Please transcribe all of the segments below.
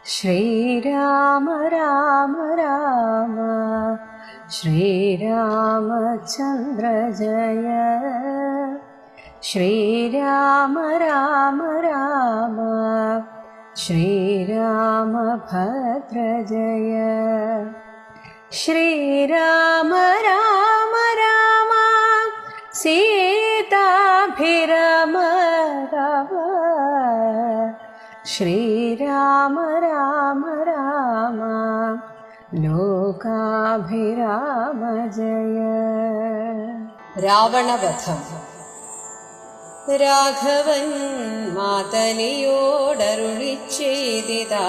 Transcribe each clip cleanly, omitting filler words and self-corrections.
ശ്രീരാമ രാമ രാമ ശ്രീരാമചന്ദ്ര ജയ. ശ്രീരാമ രാമ രാമ ശ്രീരാമഭദ്ര ജയ. ശ്രീരാമ രാമ രാമ സീതാഭിരമ രവ. ശ്രീരാമ രാമ രാമ ലോകാഭിരാമ ജയ. രാവണവധം. രാഘവൻ മാതലിയോടരുളി ചെയ്തിതാകുലമിങ്ങിയേ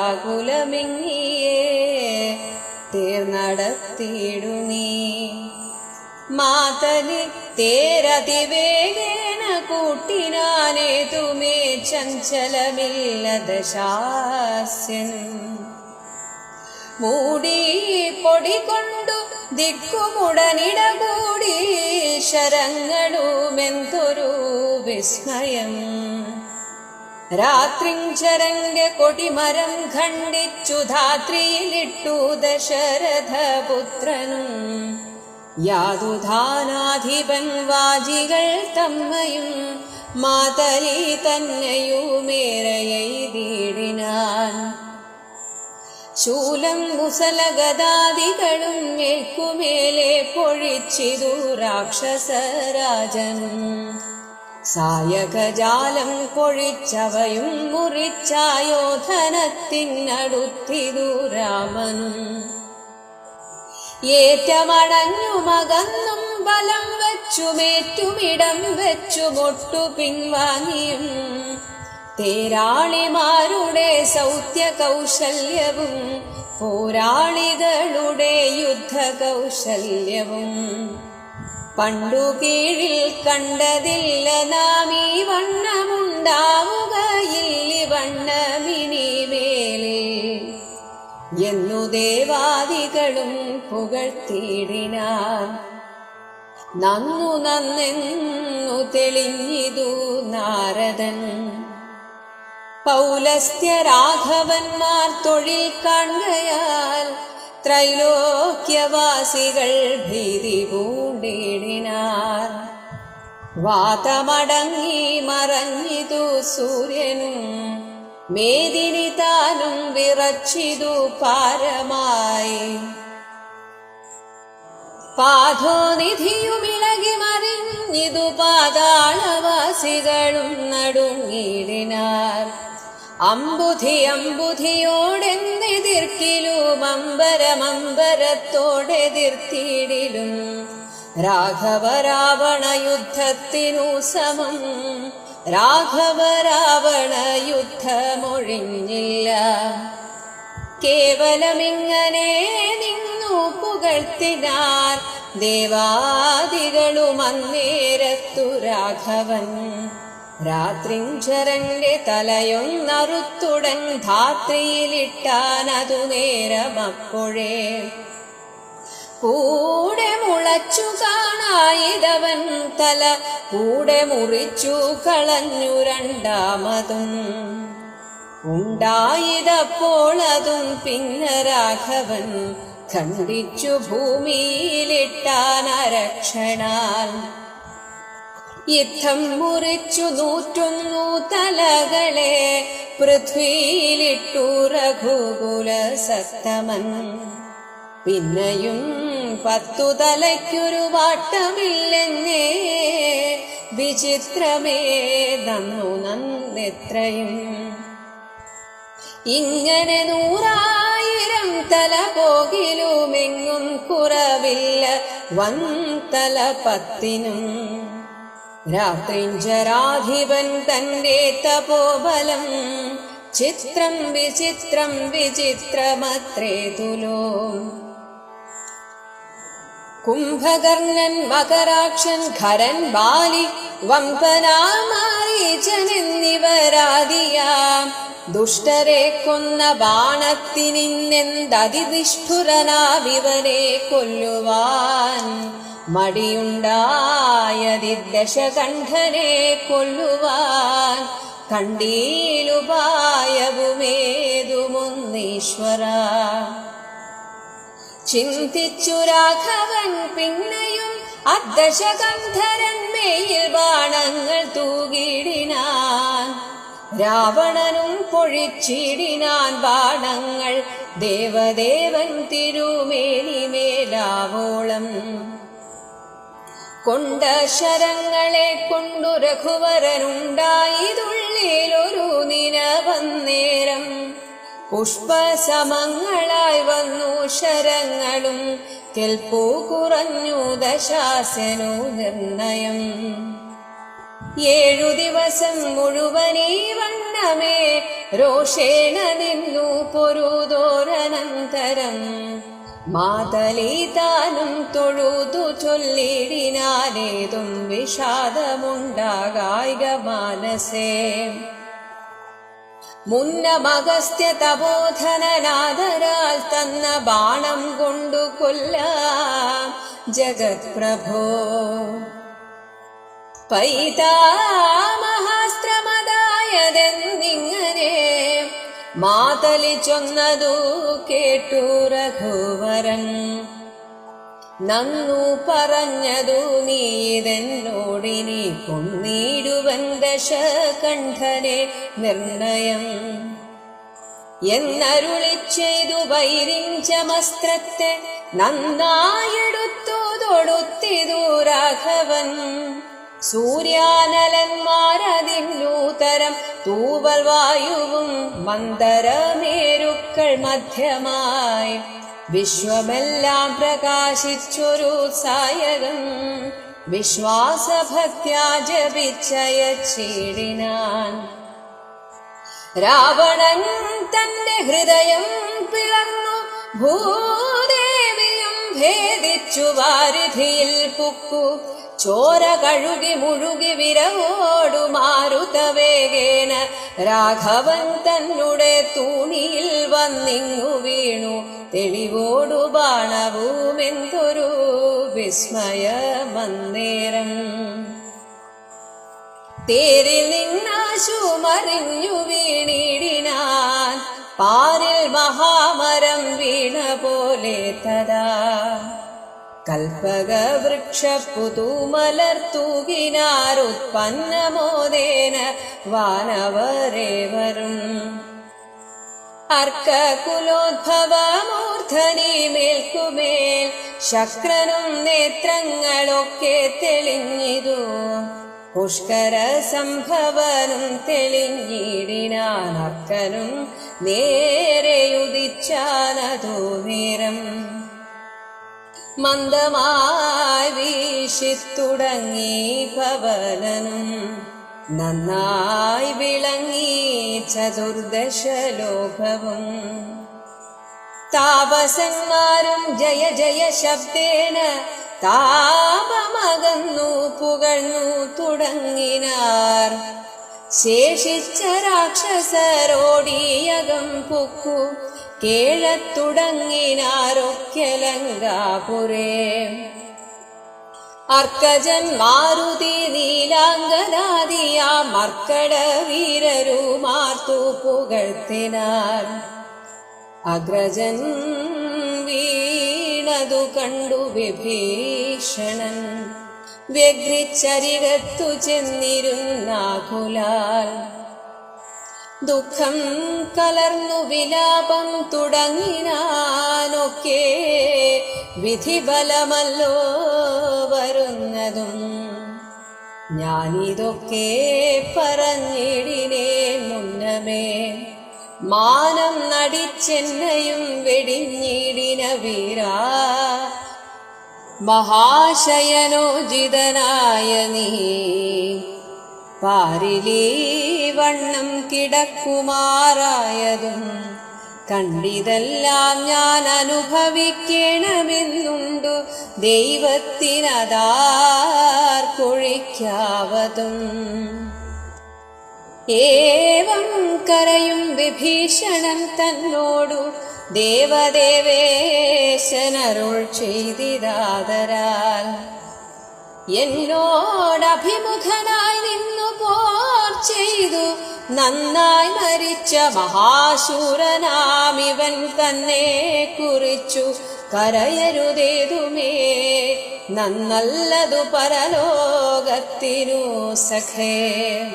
തേർനടത്തിയിടുനീ. മാതലി തേരതിവേഗേന കൂട്ടിനാനേതുമേ ചഞ്ചലമില്ലത ശാസ്യൻ. മൂടി പൊടി കൊണ്ടു ദിക്കുമുടനിടകൂടി ശരങ്ങളുമെന്തൊരു വിസ്മയം. രാത്രിഞ്ചരന്റെ കൊടിമരം ഖണ്ഡിച്ചു ധാത്രിയിലിട്ടു ദശരഥപുത്രനും. യാതുധാനാധിപൻ വാജികൾ തമ്മയും മാതലി തന്നെയുമേറെയ്തിടിനാൻ. ശൂലം മുസലഗദാദികളും മേൽക്കുമേലെ പൊഴിച്ചിതു രാക്ഷസരാജനും. സായകജാലം പൊഴിച്ചവയും മുറിച്ചായോധനത്തിനടുത്തിതു രാമനും. ഏറ്റമടഞ്ഞുമകന്നും ബലം വെച്ചുമേറ്റുമിടം വെച്ചുമൊട്ടു പിൻവാങ്ങിയും തേരാളിമാരുടെ സൗത്യകൗശല്യവും പോരാളികളുടെ യുദ്ധകൗശല്യവും പണ്ടു കീഴിൽ കണ്ടതില്ല നാം. ഈ വണ്ണമുണ്ടാവുകയില്ലി വണ്ണമിനി മേലിൽ എന്നു ദേവാദികളും പുകഴ്ത്തിയിടിനാർ. നന്നു നന്നെന്നു തെളിഞ്ഞിതു നാരദൻ. പൗലസ്ത്യ രാഘവന്മാർ തൊഴിൽ കാണുകയാൽ ത്രൈലോക്യവാസികൾ ഭീതി പൂണ്ടിടിനാർ. വാതമടങ്ങി മറഞ്ഞിതു സൂര്യനും മേദിനി താനും വിറച്ചിതു പാരമായി. പാദോനിധിയുമിളകി മറിഞ്ഞിതു പാതാളവാസികളും നടുങ്ങിടിനാർ. അമ്പുധി അമ്പുധിയോടെന്നെതിർക്കിലും അമ്പരമമ്പരത്തോടെതിർത്തിയിടിലും രാഘവ രാവണ യുദ്ധത്തിനു സമം. രാഘവ രാവണ യുദ്ധമൊഴിഞ്ഞില്ല. കേവലമിങ്ങനെ നിന്നു പുകഴ്ത്തിനാർ ദേവാദികളും അന്നേരത്തു രാഘവൻ. രാത്രിഞ്ചരന്റെ തലയൊന്നറുത്തുടൻ ധാത്രിയിലിട്ടാനതു നേരമപ്പോഴേ. കൂടെ മുളച്ചു കാണായിതവൻ തല കൂടെ മുറിച്ചു കളഞ്ഞു രണ്ടാമതും. ഉണ്ടായതപ്പോൾ അതും പിന്നെ രാഘവൻ ഖണ്ഡിച്ചു ഭൂമിയിലിട്ടാനരക്ഷണാൽ. യുദ്ധം മുറിച്ചു 101 തലകളെ പൃഥ്വിയിലിട്ടു രഘുകുല സത്തമൻ. പിന്നെയും 10 തലയ്ക്കൊരു വാട്ടമില്ലെന്നേ വിചിത്രമേ നന്നു നന്നെത്രയും. ഇങ്ങനെ 100,000 തല പോകിലുമെങ്ങും കുറവില്ല വൻതല 10നും. രാത്രിഞ്ചരാധിപൻ തന്റെ തപോബലം ചിത്രം വിചിത്രം വിചിത്രമത്രേ തുലോ. കുംഭകർണൻ മകരാക്ഷൻ ഖരൻ ബാലി വമ്പനാമാരീചൻ എന്നിവരാദിയാം ദുഷ്ടരെ കൊന്ന ബാണത്തിനിന്നെന്തതിനിഷ്ഠുരനാവിവരെ കൊല്ലുവാൻ. മടിയുണ്ടായതി ദശകണ്ഠനെ കൊല്ലുവാൻ കണ്ടീലുപായവുമേതുമൊന്നീശ്വര. ചിന്തിച്ചു രാഘവൻ പിന്നെയും അദ്ദശകന്ധരന്മേയിൽ ബാണങ്ങൾ തൂകിടിനാൻ. രാവണനും പൊഴിച്ചിടിനാൻ ബാണങ്ങൾ ദേവദേവൻ തിരുമേനിമേലാവോളം. കൊണ്ട ശരങ്ങളെ കൊണ്ടു രഘുവരനുണ്ടായതുള്ളിലൊരു നിനവന്നേരം. പുഷ്പസമങ്ങളായി വന്നു ശരങ്ങളും കെൽപ്പു കുറഞ്ഞു ദശാസനു നിർണയം. 7 ദിവസം മുഴുവനീ വണ്ണമേ രോഷേണ നിന്നു പൊരുതോരനന്തരം. മാതലീതാനും തൊഴുതു ചൊല്ലിടിനാലേതും വിഷാദമുണ്ടാകായിക മാനസേ. മുന്നമഗസ്ത്യ തപോധനനാദരാൽ തന്ന ബാണം കൊണ്ടു കൊല്ലാം ജഗത് പ്രഭോ. പൈതാമഹാസ്ത്രമതായതെന്നിങ്ങനെ മാതലി ചൊന്നതു കേട്ടു രഘുവരൻ. നന്നു പറഞ്ഞതു നീതെന്നോടിനി കൊന്നീടുവൻ ദശകണ്ഠനെ നിർണയം. എന്നരുളി ചെയ്തു വൈരിഞ്ചമസ്ത്രത്തെ നന്നായെടുത്തു തൊടുത്തിതു രാഘവൻ. സൂര്യാനലന്മാരതിന്നൂതരം തൂവൽ വായുവും മന്ദരമേരുക്കൾ മധ്യമായി വിശ്വമെല്ലാം പ്രകാശിച്ചൊരു സായകം വിശ്വാസഭക്ത്യാ ജപിച്ചയച്ചിടിനാൻ. രാവണൻ തന്റെ ഹൃദയം പിളർന്നു ഭൂദേവിയും ഭേദിച്ചു വാരിധിയിൽ പുക്കു. ചോര കഴുകി മുഴുകി വിരവോടു മാരുതവേഗേന രാഘവൻ തന്നെ തൂണിയിൽ വന്നിങ്ങു വീണു. തെളിവോടു ബാണവുമെന്തൊരു വിസ്മയമന്നേരം. തേരിൽ നിന്നാശു മറിഞ്ഞു വീണിടിനാൻ. പാരിൽ മഹാമരം വീണ പോലെ തഥാ. കൽപ്പകവൃക്ഷപ്പുതുമലർത്തൂകിനാരുത്പന്നമോദേന വാനവരേവരും. അർക്കകുലോദ്ഭവമൂർധനി മേൽക്കുമേൽ ശക്രനും നേത്രങ്ങളൊക്കെ തെളിഞ്ഞിതു. പുഷ്കര സംഭവനും തെളിഞ്ഞിടിനാൻ. അർക്കനും നേരെയുദിച്ചാനതു നേരം. മന്ദമായി വീശിത്തുടങ്ങി പവനനും നന്നായി വിളങ്ങി ചതുർദശലോകവും. താപസന്മാരും ജയ ജയ ശബ്ദേന താപമകന്നു പുകഴ്ന്നു തുടങ്ങിനാർ. ശേഷിച്ച രാക്ഷസരോടിയകം പുക്കു കേഴത്തുടങ്ങിനാരൊക്കെ ലങ്കാപുരേ. അർക്കജൻ മാരുതി നീലാംഗനാദിയാ മർക്കട വീരരുമാർത്തു പുകഴ്ത്തിനാർ. അഗ്രജൻ വീണതു കണ്ടു വിഭീഷണൻ വ്യഗ്രിച്ചരികത്തു ചെന്നിരുന്നാകുലാൽ. ദുഃഖം കലർന്നു വിലാപം തുടങ്ങിനാനൊക്കെ വിധിബലമല്ലോ വരുന്നതും. ഞാനിതൊക്കെ പറഞ്ഞിടിനേ മുന്നമേ. മാനം നടിച്ചെന്നയും വെടിഞ്ഞിടിന വീരാ. മഹാശയനോജിതനായ നീ പാരിലീ വണ്ണം കിടക്കുമാറായതും കണ്ടിതെല്ലാം ഞാൻ അനുഭവിക്കണമെന്നുണ്ടു. ദൈവത്തിനതാർക്കൊഴിക്കാവതും. ഏവം കരയും വിഭീഷണൻ തന്നോടു ദേവദേവേശനരുൾ ചെയ്തിരാദരാൽ. എന്നോടഭിമുഖനായി നിന്നു പോർ ചെയ്തു നന്നായി മരിച്ച മഹാശൂരനാമിവൻ തന്നെ കുറിച്ചു കരയരുതേതുമേ. നന്നല്ലതു പരലോകത്തിനു സഖേ.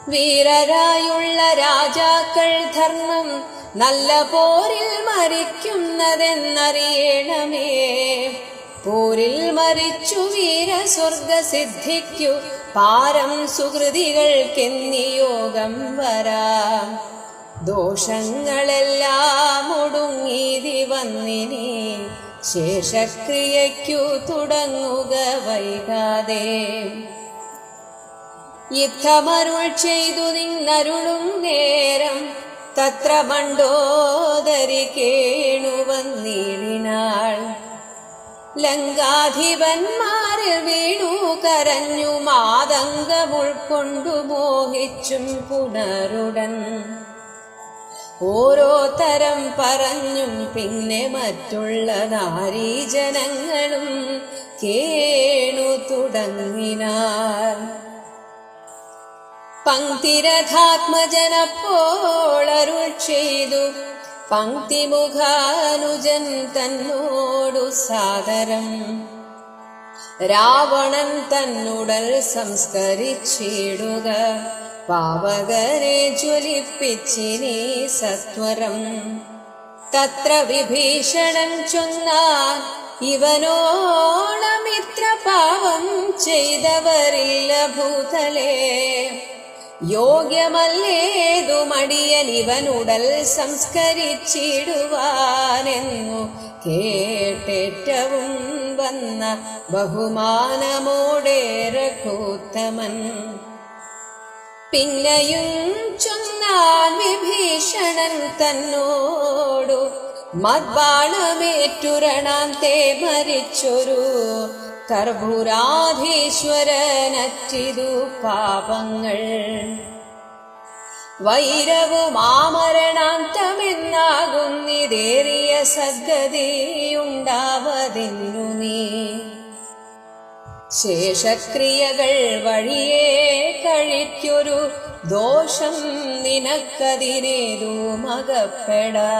വീരരായുള്ള രാജാക്കൾ ധർമ്മം നല്ല പോരിൽ മരിക്കുന്നതെന്നറിയണമേ. പോരിൽ മരിച്ചു വീരസ്വർഗസിദ്ധിക്കു പാരം സുകൃതികൾക്കെന്നിയോഗം വരാം. ദോഷങ്ങളെല്ലാം ഒടുങ്ങീതി വന്നിനി ശേഷക്രിയയ്ക്കു തുടങ്ങുക വൈകാതെ. യുദ്ധമരുൾ ചെയ്തു നിന്നരുളും നേരം തത്ര മണ്ഡോദരി കേണുവന്നീടിനാൾ. ലങ്കാധിപന്മാരിൽ വീണു കരഞ്ഞു മാതംഗമുൾക്കൊണ്ടു മോഹിച്ചും പുനരുടൻ. ഓരോ തരം പറഞ്ഞും പിന്നെ മറ്റുള്ള നാരീജനങ്ങളും കേണു തുടങ്ങിനാർ. പങ്ക്തിരഥാത്മജനപ്പോളരുൾ ചെയ്തു പങ്ക്തിമുഖാനുജൻ തന്നോടു സാദരം. രാവണൻ തന്നുടൽ സംസ്കരിച്ചിടുക പാവകരെ ജ്വലിപ്പിച്ചിനി സത്വരം. തത്ര വിഭീഷണൻ ചൊന്നാൻ ഇവനോളമിത്ര പാവം ചെയ്തവരില്ല ഭൂതലേ. യോഗ്യമല്ലേതു മടിയൻ ഇവനുടൽ സംസ്കരിച്ചിടുവാനെന്നു കേട്ടേറ്റവും വന്ന ബഹുമാനമോടെ രഘുത്തമൻ. പിന്നെയും ചൊന്നാൻ വിഭീഷണൻ തന്നോടു മദ്ബാണമേറ്റുരണാന്തേ മരിച്ചൊരു കർപ്പൂരാധീശ്വരനറ്റിതു പാപങ്ങൾ. വൈരവുമാമരണാന്തമെന്നാകുന്നിതേറിയ സദ്ഗതിയുണ്ടാവതിന്നു നീ. ശേഷക്രിയകൾ വഴിയേ കഴിക്കൊരു ദോഷം നിനക്കതിനേതുമകപ്പെടാ.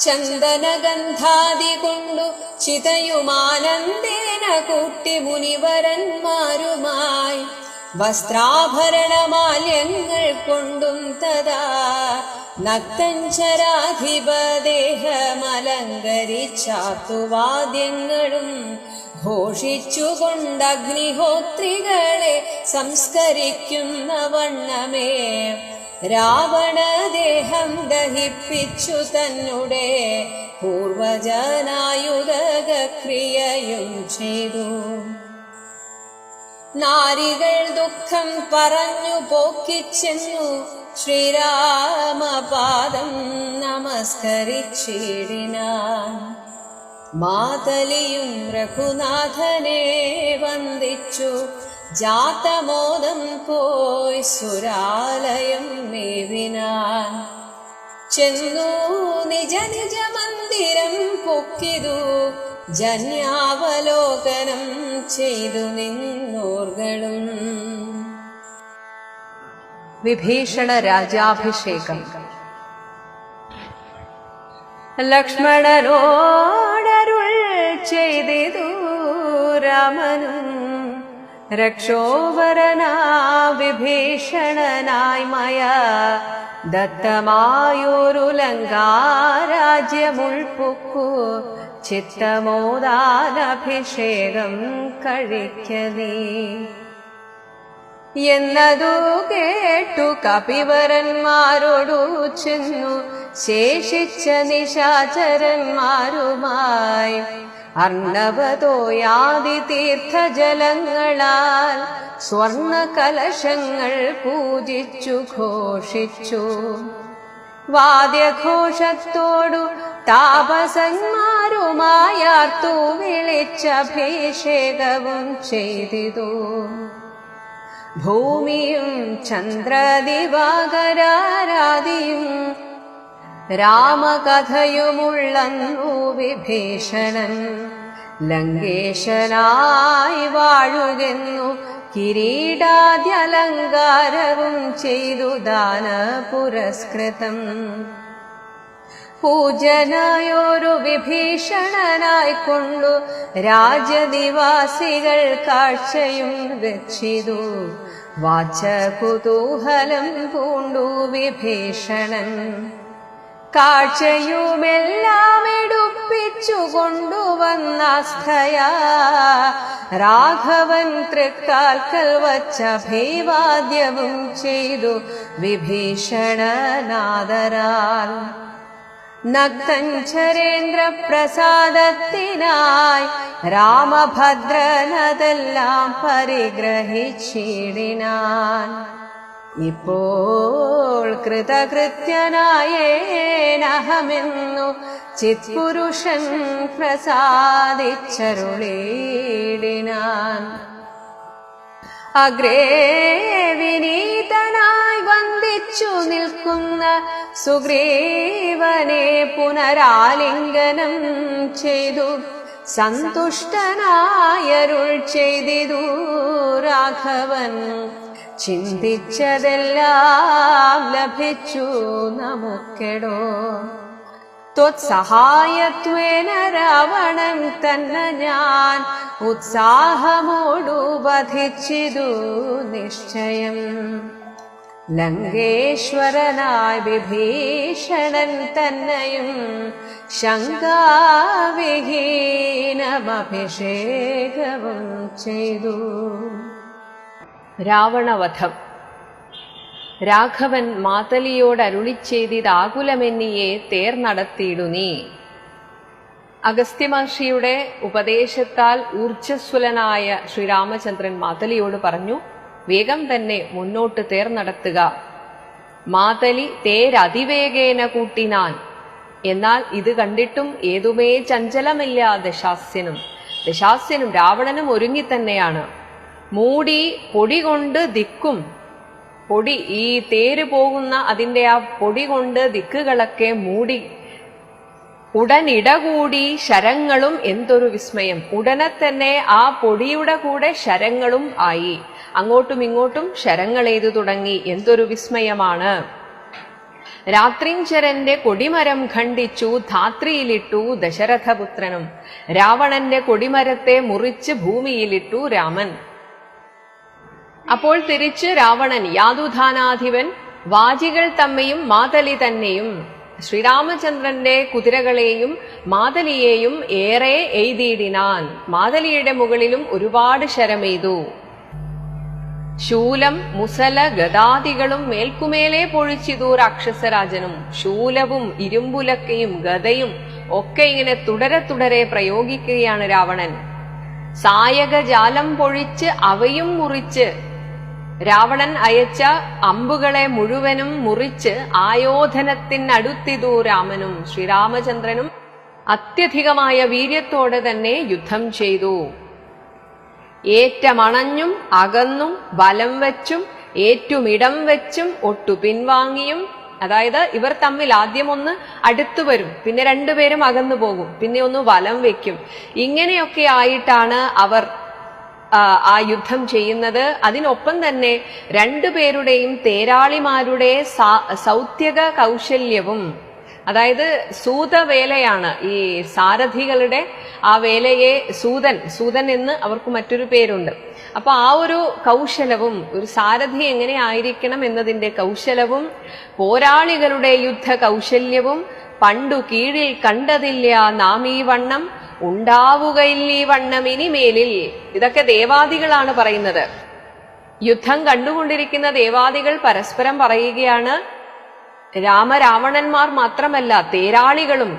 ചന്ദനഗന്ധാദി കൊണ്ടു ചിതയുമാനന്ദേന കൂട്ടി മുനിവരന്മാരുമായി വസ്ത്രാഭരണമാല്യങ്ങൾ കൊണ്ടും തഥാ നക്തഞ്ചരാധിപദേഹമലങ്കരിച്ചാത്തുവാദ്യങ്ങളും ഘോഷിച്ചുകൊണ്ടഗ്നിഹോത്രികളെ സംസ്കരിക്കുന്ന വണ്ണമേ രാവണദേഹം ദഹിപ്പിച്ചു തന്നെ പൂർവജനായുധക്രിയയും ചെയ്തു. നാരികൾ ദുഃഖം പറഞ്ഞു പോക്കിച്ചെന്നു ശ്രീരാമപാദം നമസ്കരിച്ചിടിനാൻ. മാതലിയും രഘുനാഥനെ വന്ദിച്ചു ജാതമോദം പോയി സുരാലയം മേവിനാൻ. ചെന്നു നിജ നിജ മന്ദിരം പൊക്കിതു ജന്യാവലോകനം ചെയ്തു നിന്നോർകളും. വിഭീഷണ രാജാഭിഷേകം. ലക്ഷ്മണനോടരുൾ ചെയ്തിതു രാമനും രക്ഷോവരനാ വിഭീഷണനായി മയ ദത്തമായൊരു ലങ്കാരാജ്യമുൾപ്പൊക്കു ചിത്തമോദാനഭിഷേകം കഴിക്കലേ. എന്നതു കേട്ടു കപിവരന്മാരോടു ചെന്നു ശേഷിച്ച നിശാചരന്മാരുമായി അർണവതോയാദി തീർത്ഥജലങ്ങളാൽ സ്വർണ കലശങ്ങൾ പൂജിച്ചു ഘോഷിച്ചു. വാദ്യഘോഷത്തോടു താപസന്മാരുമായാർത്തു വിളിച്ചഭിഷേകവും ചെയ്തിതു. ഭൂമിയും ചന്ദ്രദിവാകരാരാദിയും രാമകഥയുമുള്ളന്നു വിഭീഷണൻ ലങ്കേശനായി വാഴുകെന്നു കിരീടാദ്യലങ്കാരവും ചെയ്തു ദാന പുരസ്കൃതം. പൂജനായൊരു വിഭീഷണനായിക്കൊണ്ടു രാജനിവാസികൾ കാഴ്ചയും വെച്ചിതു. വാച്ച കുതൂഹലം പൂണ്ടു വിഭീഷണൻ. കാഴ്ചയുമെല്ലാം എടുപ്പിച്ചു കൊണ്ടുവന്നാസ്ഥയാ രാഘവൻ തൃക്കാൽക്കൽ വച്ച ഭൈവാദ്യവും ചെയ്തു വിഭീഷണനാദരാൽ. നക്തഞ്ചരേന്ദ്ര പ്രസാദത്തിനായി രാമഭദ്രനതെല്ലാം പരിഗ്രഹിച്ചിടിനാൻ. ഇപ്പോൾ കൃതകൃത്യനായേനഹമെന്നു ചിത്പുരുഷൻ പ്രസാദിച്ചരുളിടിനാൻ. അഗ്രേ വിനീതനായി വന്ദിച്ചു നിൽക്കുന്ന സുഗ്രീവനെ പുനരാലിംഗനം ചെയ്തു സന്തുഷ്ടനായരുൾ ചെയ്തിതു രാഘവൻ. ചിന്തിച്ചതെല്ലാം ലഭിച്ചു നമുക്കെടോ. ത്വത്സഹായത്വേന രാവണൻ തന്നെ ഞാൻ ഉത്സാഹമോടു വധിച്ചിതു നിശ്ചയം. ലങ്കേശ്വരനായ വിഭീഷണൻ തന്നെയും ശങ്കാവിഹീനമഭിഷേകവും ചെയ്തു. രാവണവധം. രാഘവൻ മാതലിയോട് അരുളിച്ചെയ്തിതാകുലമെന്നിയെ തേർ നടത്തിയിടു നീ. അഗസ്ത്യ മഹർഷിയുടെ ഉപദേശത്താൽ ഊർജ്ജസ്വലനായ ശ്രീരാമചന്ദ്രൻ മാതലിയോട് പറഞ്ഞു, വേഗം തന്നെ മുന്നോട്ട് തേർ നടത്തുക. മാതലി തേരതിവേഗേന കൂട്ടിനാൻ. എന്നാൽ ഇത് കണ്ടിട്ടും ഏതുമേ ചഞ്ചലമില്ല ദശാസ്യനും രാവണനും ഒരുങ്ങിത്തന്നെയാണ്. മൂടി പൊടി കൊണ്ട് ദിക്കും. പൊടി, ഈ തേര് പോകുന്ന അതിന്റെ ആ പൊടി കൊണ്ട് ദിക്കുകളൊക്കെ മൂടി. ഉടനിടകൂടി ശരങ്ങളും, എന്തൊരു വിസ്മയം! ഉടനെ തന്നെ ആ പൊടിയുടെ കൂടെ ശരങ്ങളും ആയി. അങ്ങോട്ടും ഇങ്ങോട്ടും ശരങ്ങൾ എയ്തു തുടങ്ങി. എന്തൊരു വിസ്മയമാണ്! രാത്രിഞ്ചരന്റെ കൊടിമരം ഖണ്ഡിച്ചു ധാത്രിയിലിട്ടു ദശരഥപുത്രനും. രാവണന്റെ കൊടിമരത്തെ മുറിച്ച് ഭൂമിയിലിട്ടു രാമൻ. അപ്പോൾ തിരിച്ച് രാവണൻ യാതുധാനാധിപൻ വാജികൾ തമ്മിയും മാതലി തന്നെയും ശ്രീരാമചന്ദ്രന്റെ കുതിരകളെയും മാതലിയെയും ഏറെ എയ്തിയിടിനാൻ. മാതലിയുടെ മുകളിലും ഒരുപാട് ശരമെയ്തു. ശൂലം മുസല ഗദാദികളും മേൽക്കുമേലെ പൊഴിച്ചിതു രാക്ഷസരാജനും. ശൂലവും ഇരുമ്പുലക്കയും ഗദയും ഒക്കെ ഇങ്ങനെ തുടരെ പ്രയോഗിക്കുകയാണ് രാവണൻ. സായകജാലം പൊഴിച്ച് അവയും മുറിച്ച് രാവണൻ അയച്ച അമ്പുകളെ മുഴുവനും മുറിച്ച് ആയോധനത്തിനടുത്തിതു രാമനും. ശ്രീരാമചന്ദ്രനും അത്യധികമായ വീര്യത്തോടെ തന്നെ യുദ്ധം ചെയ്തു. ഏറ്റമണഞ്ഞും അകന്നും വലം വെച്ചും ഏറ്റുമിടം വെച്ചും ഒട്ടു പിൻവാങ്ങിയും. അതായത് ഇവർ തമ്മിൽ ആദ്യം ഒന്ന് അടുത്തു വരും, പിന്നെ രണ്ടുപേരും അകന്നു പോകും, പിന്നെ ഒന്ന് വലം വെക്കും. ഇങ്ങനെയൊക്കെ ആയിട്ടാണ് അവർ ആ യുദ്ധം ചെയ്യുന്നത്. അതിനൊപ്പം തന്നെ രണ്ടുപേരുടെയും തേരാളിമാരുടെ സൗത്യക കൗശല്യവും, അതായത് സൂതവേലയാണ് ഈ സാരഥികളുടെ ആ വേലയെ സൂതൻ എന്ന് അവർക്ക് മറ്റൊരു പേരുണ്ട്. അപ്പൊ ആ ഒരു കൗശലവും, ഒരു സാരഥി എങ്ങനെ ആയിരിക്കണം എന്നതിന്റെ കൗശലവും, പോരാളികളുടെ യുദ്ധ കൗശല്യവും പണ്ടു കീഴിൽ കണ്ടതില്ല നാം ഈ വണ്ണം ഉണ്ടാവുകയില്ലീ വണ്ണം ഇനി മേലിൽ. ഇതൊക്കെ ദേവാദികളാണ് പറയുന്നത്. യുദ്ധം കണ്ടുകൊണ്ടിരിക്കുന്ന ദേവാദികൾ പരസ്പരം പറയുകയാണ്, രാമരാവണന്മാർ മാത്രമല്ല തേരാളികളും,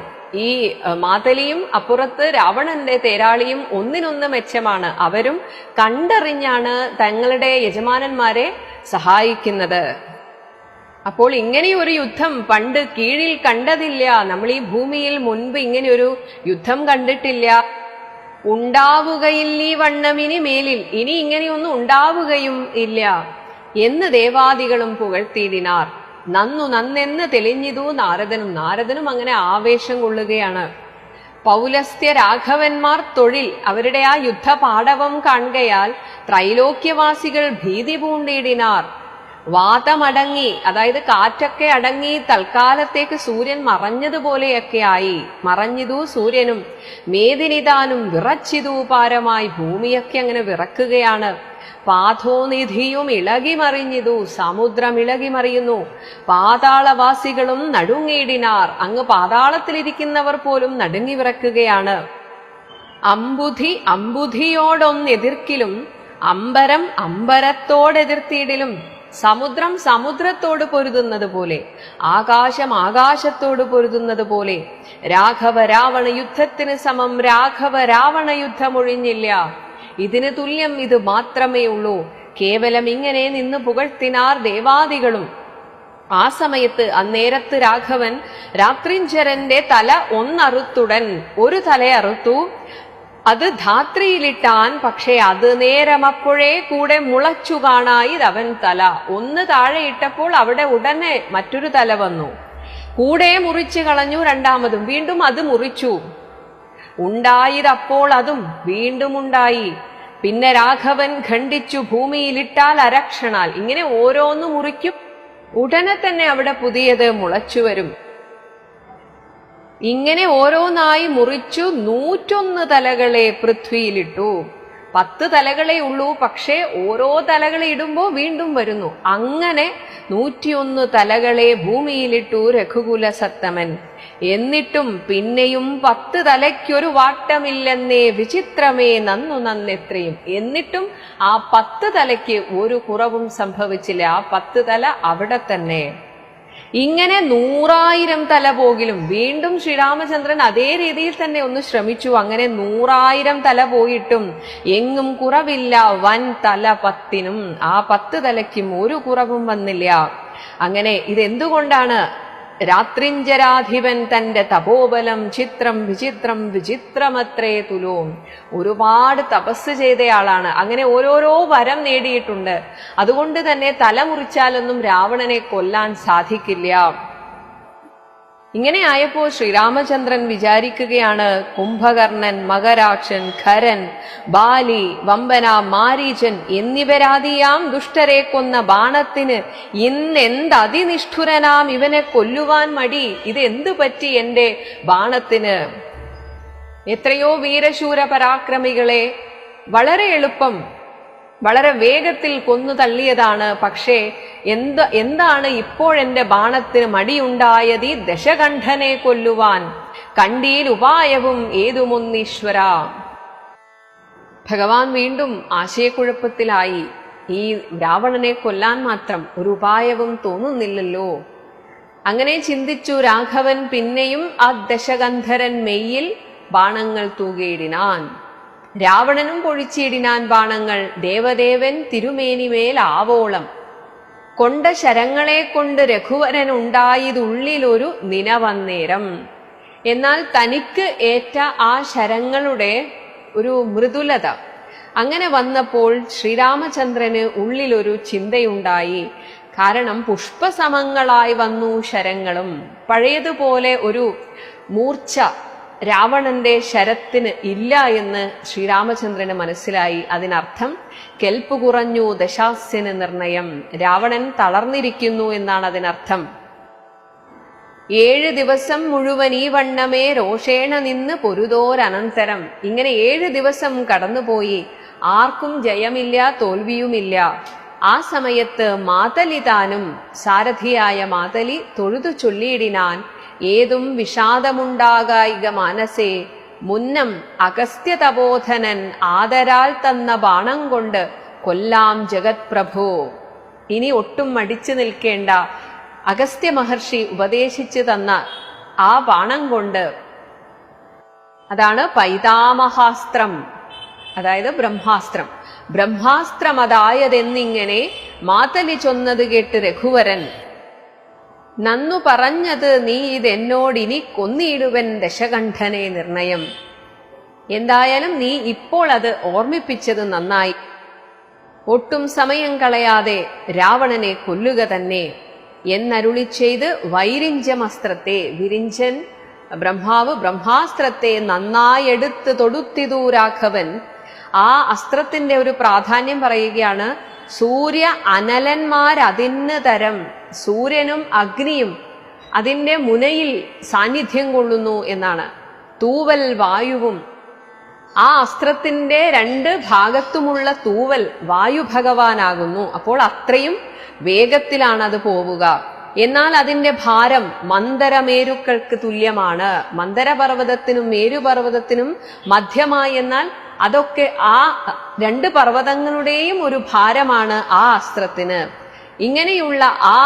ഈ മാതലിയും അപ്പുറത്ത് രാവണന്റെ തേരാളിയും ഒന്നിനൊന്ന് മെച്ചമാണ്. അവരും കണ്ടറിഞ്ഞാണ് തങ്ങളുടെ യജമാനന്മാരെ സഹായിക്കുന്നത്. അപ്പോൾ ഇങ്ങനെയൊരു യുദ്ധം പണ്ട് കീഴിൽ കണ്ടതില്ല. നമ്മൾ ഈ ഭൂമിയിൽ മുൻപ് ഇങ്ങനെയൊരു യുദ്ധം കണ്ടിട്ടില്ല. ഉണ്ടാവുകയില്ലീ വണ്ണമിനി മേലിൽ, ഇനി ഇങ്ങനെയൊന്നും ഉണ്ടാവുകയും ഇല്ല എന്ന് ദേവാദികളും പുകഴ്ത്തിയിടിനാർ. നന്നെന്ന് തെളിഞ്ഞിതു നാരദനും അങ്ങനെ ആവേശം കൊള്ളുകയാണ്. പൗലസ്ത്യ രാഘവന്മാർ തൊഴിൽ അവരുടെ ആ യുദ്ധപാടവം കാണുകയാൽ ത്രൈലോക്യവാസികൾ ഭീതി പൂണ്ടിടിനാർ. വാതമടങ്ങി, അതായത് കാറ്റൊക്കെ അടങ്ങി തൽക്കാലത്തേക്ക് സൂര്യൻ മറഞ്ഞതുപോലെയൊക്കെ ആയി. മറഞ്ഞിതു സൂര്യനും മേദിനിതാനും വിറച്ചിതു പാരമായി. ഭൂമിയൊക്കെ അങ്ങനെ വിറക്കുകയാണ്. പാഥോനിധിയും ഇളകിമറിഞ്ഞിതു, സമുദ്രം ഇളകിമറിയുന്നു. പാതാളവാസികളും നടുങ്ങിയിടിനാർ, അങ്ങ് പാതാളത്തിലിരിക്കുന്നവർ പോലും നടുങ്ങി വിറക്കുകയാണ്. അമ്പുധി അമ്പുധിയോടൊന്നെതിർക്കിലും അമ്പരം അമ്പരത്തോടെതിർത്തിയിടിലും. സമുദ്രം സമുദ്രത്തോട് പൊരുതുന്നത് പോലെ, ആകാശം ആകാശത്തോട് പൊരുതുന്നത് പോലെ. രാഘവ രാവണ യുദ്ധത്തിന് സമം രാഘവ രാവണ യുദ്ധമൊഴിഞ്ഞില്ല. ഇതിന് തുല്യം ഇത് മാത്രമേ ഉള്ളൂ. കേവലം ഇങ്ങനെ നിന്ന് പുകഴ്ത്തിനാർ ദേവാദികളും. ആ സമയത്ത് അന്നേരത്ത് രാഘവൻ രാത്രിഞ്ചരന്റെ തല ഒന്നറുത്തുടൻ ഒരു തലയറുത്തു. അത് ധാത്രിയിലിട്ടാൻ. പക്ഷേ അത് നേരം അപ്പോഴേ കൂടെ മുളച്ചു കാണായി അവൻ തല. ഒന്ന് താഴെ ഇട്ടപ്പോൾ അവിടെ ഉടനെ മറ്റൊരു തല വന്നു. കൂടെ മുറിച്ചു കളഞ്ഞു രണ്ടാമതും. വീണ്ടും അത് മുറിച്ചു. ഉണ്ടായതപ്പോൾ അതും വീണ്ടും ഉണ്ടായി. പിന്നെ രാഘവൻ ഖണ്ഡിച്ചു ഭൂമിയിലിട്ടാൽ അരക്ഷണാൽ. ഇങ്ങനെ ഓരോന്ന് മുറിക്കും, ഉടനെ തന്നെ അവിടെ പുതിയത് മുളച്ചു വരും. ഇങ്ങനെ ഓരോന്നായി മുറിച്ചു 101 തലകളെ പൃഥ്വിയിലിട്ടു. 10 തലകളെ ഉള്ളൂ, പക്ഷേ ഓരോ തലകളെ ഇടുമ്പോ വീണ്ടും വരുന്നു. അങ്ങനെ 101 തലകളെ ഭൂമിയിലിട്ടു രഘുകുല സത്തമൻ. എന്നിട്ടും പിന്നെയും 10 തലയ്ക്കൊരു വാട്ടമില്ലെന്നേ വിചിത്രമേ നന്നു നന്നെത്രയും. എന്നിട്ടും ആ 10 തലയ്ക്ക് ഒരു കുറവും സംഭവിച്ചില്ല. ആ 10 തല അവിടെ തന്നെ. ഇങ്ങനെ 100,000 തല പോകിലും വീണ്ടും ശ്രീരാമചന്ദ്രൻ അതേ രീതിയിൽ തന്നെ ഒന്ന് ശ്രമിച്ചു. അങ്ങനെ 100,000 തല പോയിട്ടും എങ്ങും കുറവില്ല വൻ തല 10നും. ആ 10 തലയ്ക്കും ഒരു കുറവും വന്നില്ല. അങ്ങനെ ഇതെന്തുകൊണ്ടാണ്? രാത്രിഞ്ചരാധിപൻ തന്റെ തപോബലം ചിത്രം വിചിത്രം വിചിത്രമത്രേ തുലോം. ഒരുപാട് തപസ് ചെയ്തയാളാണ്. അങ്ങനെ ഓരോരോ വരം നേടിയിട്ടുണ്ട്. അതുകൊണ്ട് തന്നെ തല മുറിച്ചാലൊന്നും രാവണനെ കൊല്ലാൻ സാധിക്കില്ല. ഇങ്ങനെ ആയപ്പോ ശ്രീരാമചന്ദ്രൻ വിചാരിക്കുകയാണ്, കുംഭകർണൻ, മകരാക്ഷൻ, ഖരൻ, ബാലി, വമ്പന, മാരീചൻ എന്നിവരാദിയാം ദുഷ്ടരെ കൊന്ന ബാണത്തിന് ഇന്നെന്ത് അതിനിഷ്ഠുരനാം ഇവനെ കൊല്ലുവാൻ മടി. ഇത് എന്തു പറ്റി എന്റെ ബാണത്തിന്? എത്രയോ വീരശൂര പരാക്രമികളെ വളരെ എളുപ്പം വളരെ വേഗത്തിൽ കൊന്നു തള്ളിയതാണ്. പക്ഷേ എന്താണ് ഇപ്പോഴെന്റെ ബാണത്തിന് മടിയുണ്ടായത്? ഈ ദശകണ്ഠനെ കൊല്ലുവാൻ. കണ്ടീൽ ഉപായവും ഏതുമൊന്നീശ്വര. ഭഗവാൻ വീണ്ടും ആശയക്കുഴപ്പത്തിലായി. ഈ രാവണനെ കൊല്ലാൻ മാത്രം ഒരു ഉപായവും തോന്നുന്നില്ലല്ലോ. അങ്ങനെ ചിന്തിച്ചു രാഘവൻ. പിന്നെയും ആ ദശകന്ധരൻ മെയ്യിൽ ബാണങ്ങൾ തൂകിയിടിനാൻ. രാവണനും പൊഴിച്ചിടിനാൻ ബാണങ്ങൾ. ദേവദേവൻ തിരുമേനിമേൽ ആവോളം കൊണ്ട ശരങ്ങളെ കൊണ്ട് രഘുവരൻ ഉണ്ടായതുള്ളിലൊരു നിനവന്നേരം. എന്നാൽ തനിക്ക് ഏറ്റ ആ ശരങ്ങളുടെ ഒരു മൃദുലത അങ്ങനെ വന്നപ്പോൾ ശ്രീരാമചന്ദ്രന് ഉള്ളിലൊരു ചിന്തയുണ്ടായി. കാരണം പുഷ്പസമങ്ങളായി വന്നു ശരങ്ങളും. പഴയതുപോലെ ഒരു മൂർച്ച രാവണന്റെ ശരത്തിന് ഇല്ല എന്ന് ശ്രീരാമചന്ദ്രന് മനസ്സിലായി. അതിനർത്ഥം കെൽപ്പ് കുറഞ്ഞു ദശാസ്യന് നിർണയം. രാവണൻ തളർന്നിരിക്കുന്നു എന്നാണ് അതിനർത്ഥം. 7 ദിവസം മുഴുവൻ ഈ വണ്ണമേ രോഷേണ നിന്ന് പൊരുതോരനന്തരം. ഇങ്ങനെ 7 ദിവസം കടന്നുപോയി. ആർക്കും ജയമില്ല, തോൽവിയുമില്ല. ആ സമയത്ത് മാതലി താനും സാരഥിയായ മാതലി തൊഴുതു ചൊല്ലിയിടിനാൻ. ഏതും വിഷാദമുണ്ടാകായിക മാനസേ മുന്നം അഗസ്ത്യതപോധനൻ ആദരാൽ തന്ന ബാണം കൊണ്ട് കൊല്ലാം ജഗത് പ്രഭോ. ഇനി ഒട്ടും മടിച്ചു നിൽക്കേണ്ട. അഗസ്ത്യ മഹർഷി ഉപദേശിച്ചു തന്ന ആ ബാണം കൊണ്ട്, അതാണ് പൈതാമഹാസ്ത്രം, അതായത് ബ്രഹ്മാസ്ത്രം. ബ്രഹ്മാസ്ത്രം അതായതെന്നിങ്ങനെ മാതലി ചൊന്നത് കേട്ട് രഘുവരൻ, നന്നു പറഞ്ഞത് നീ ഇതെന്നോടിനി കൊന്നിടുവൻ ദശകണ്ഠനെ നിർണയം. എന്തായാലും നീ ഇപ്പോൾ അത് ഓർമ്മിപ്പിച്ചത് നന്നായി. ഒട്ടും സമയം കളയാതെ രാവണനെ കൊല്ലുക തന്നെ എന്നരുളി ചെയ്ത് വൈരിഞ്ചമസ്ത്രത്തെ, വിരിഞ്ചൻ ബ്രഹ്മാവ് ബ്രഹ്മാസ്ത്രത്തെ നന്നായി എടുത്ത് തൊടുത്തിതു രാഘവൻ. ആ അസ്ത്രത്തിന്റെ ഒരു പ്രാധാന്യം പറയുകയാണ്. സൂര്യ അനലന്മാരതിന് തരം, സൂര്യനും അഗ്നിയും അതിന്റെ മുനയിൽ സാന്നിധ്യം കൊള്ളുന്നു എന്നാണ്. തൂവൽ വായുവും, ആ അസ്ത്രത്തിന്റെ രണ്ട് ഭാഗത്തുമുള്ള തൂവൽ വായു ഭഗവാനാകുന്നു. അപ്പോൾ അത്രയും വേഗത്തിലാണ് അത് പോവുക. എന്നാൽ അതിന്റെ ഭാരം മന്ദരമേരുക്കൾക്ക് തുല്യമാണ്. മന്ദരപർവ്വതത്തിനും മേരുപർവ്വതത്തിനും മധ്യമായി. എന്നാൽ അതൊക്കെ ആ രണ്ട് പർവ്വതങ്ങളുടെയും ഒരു ഭാരമാണ് ആ അസ്ത്രത്തിന്. ഇങ്ങനെയുള്ള ആ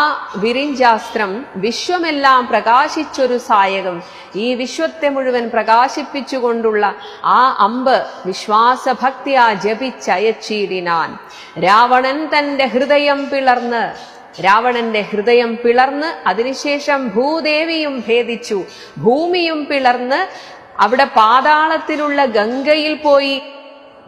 വിരിഞ്ചാസ്ത്രം വിശ്വമെല്ലാം പ്രകാശിച്ചൊരു സായകം, ഈ വിശ്വത്തെ മുഴുവൻ പ്രകാശിപ്പിച്ചുകൊണ്ടുള്ള ആ അമ്പ് വിശ്വാസഭക്തിയാ ജപിച്ചയച്ചിടിനാൻ. രാവണൻ തന്റെ ഹൃദയം പിളർന്ന്, രാവണന്റെ ഹൃദയം പിളർന്ന് അതിനുശേഷം ഭൂദേവിയും ഭേദിച്ചു, ഭൂമിയും പിളർന്ന് അവിടെ പാതാളത്തിലുള്ള ഗംഗയിൽ പോയി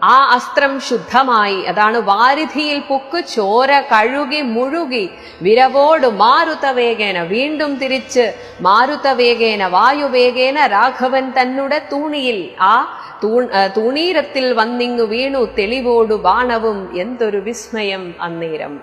ആ അസ്ത്രം ശുദ്ധമായി. അതാണ് വാരിധിയിൽ പുക്ക് ചോര കഴുകി മുഴുകി വിരവോട് മാരുതവേഗേന, വീണ്ടും തിരിച്ച് മാരുതവേഗേന വായുവേഗേന രാഘവൻ തന്നുടെ തൂണിയിൽ, ആ തൂണീരത്തിൽ വന്നിങ്ങു വീണു തെളിവോടു ബാണവും. എന്തൊരു വിസ്മയം അന്നേരം!